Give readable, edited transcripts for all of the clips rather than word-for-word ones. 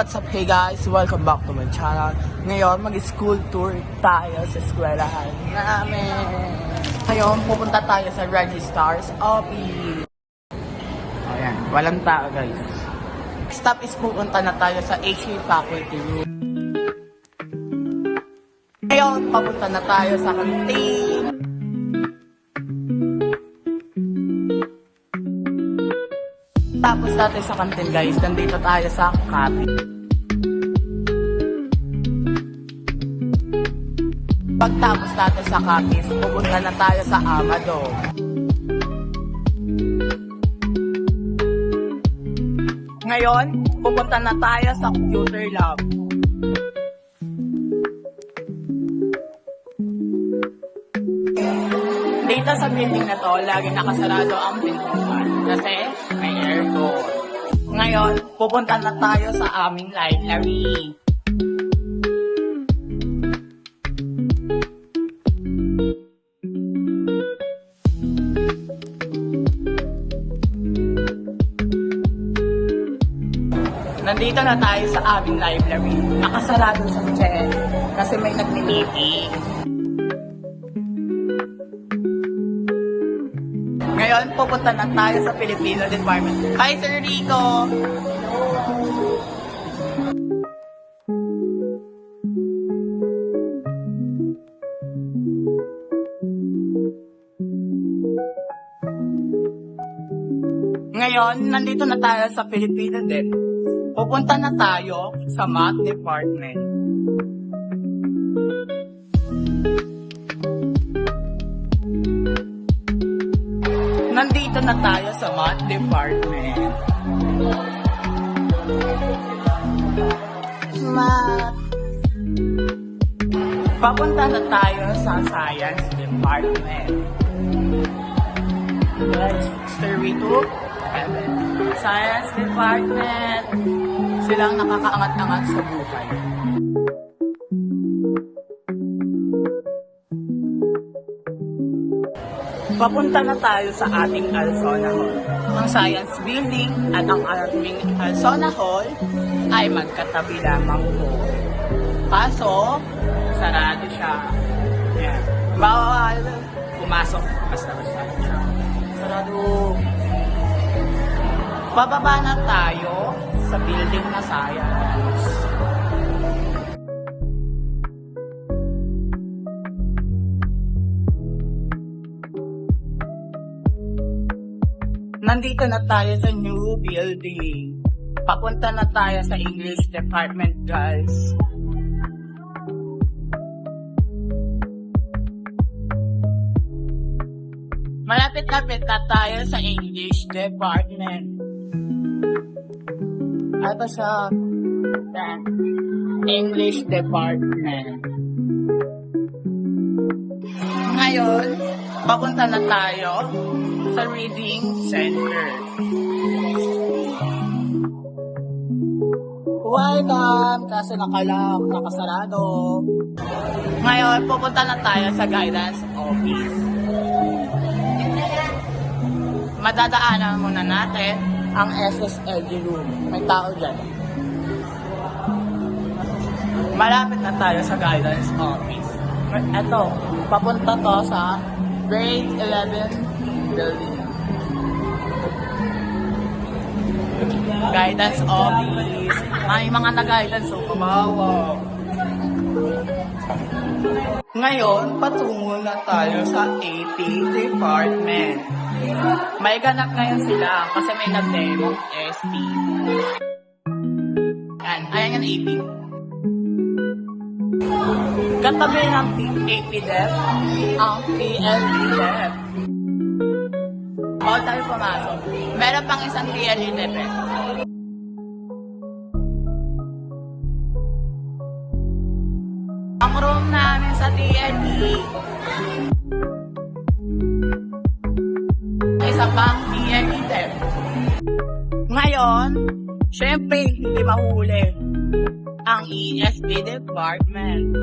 What's up, hey guys? Welcome back to my channel. Ngayon, mag-school tour tayo sa eskwelahan namin. Ngayon, pupunta tayo sa Registrar's Office. Ayan, walang tao guys. Stop is pupunta na tayo sa HA Faculty Room. Ngayon, papunta na tayo sa canteen. Tapos natin sa canteen guys, nandito tayo sa cafe. Pagtapos natin sa cafe, pupunta na tayo sa Amado. Ngayon, pupunta na tayo sa computer lab. Dito sa building na to, lagi nakasarado ang pintuan kasi may aircon. Ngayon, pupunta na tayo sa aming library. Nandito na tayo sa aming library. Nakasarado sa check kasi may nagmi-meeting. Ngayon, pupunta na tayo sa Filipino Department. Hi, Sir Rico! Ngayon, nandito na tayo sa Filipino Dep. Pupunta na tayo sa Math Department. Nandito na tayo sa Math Department. Math. Papunta na tayo sa Science Department. Mr. Rito. Science Department. Silang nakakaangat-angat sa buhay. Papunta na tayo sa ating Alsona Hall. Ang Science Building at ang aming Alsona Hall ay magkatabi lamang po. Kaso, sarado siya. Yan. Bawal pumasok basta-basta siya. Sarado. Bababa na tayo sa building na Science. Nandito na tayo sa new building. Papunta na tayo sa English Department, guys. Malapit-lapit na tayo sa English Department. Ano ba siya? English Department. Ngayon, papunta na tayo sa Reading Center. Welcome! Kaso nakasarado. Ngayon, pupunta na tayo sa Guidance Office. Madadaanan muna natin ang SSLG room. May tao dyan. Malapit na tayo sa Guidance Office. Ito, papunta to sa grade 11 building. Guidance Office. May mga na-guidance o kumawa. Ngayon, patungo na tayo sa AP Department. May ganap ngayon sila kasi may nag-demo ST. Ayan yung AP. Katabi ng AP Dep, ang PLE Dep. Bawal tayo pumasok. Meron pang isang PLE Dep eh. Ang room namin sa TLE. Isa pang PLE Dep. Ngayon, syempre hindi mahuli ang ESP Department.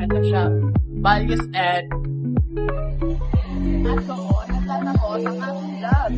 Ito siya, Values Ed. At doon, nagtatapos ang ating lab.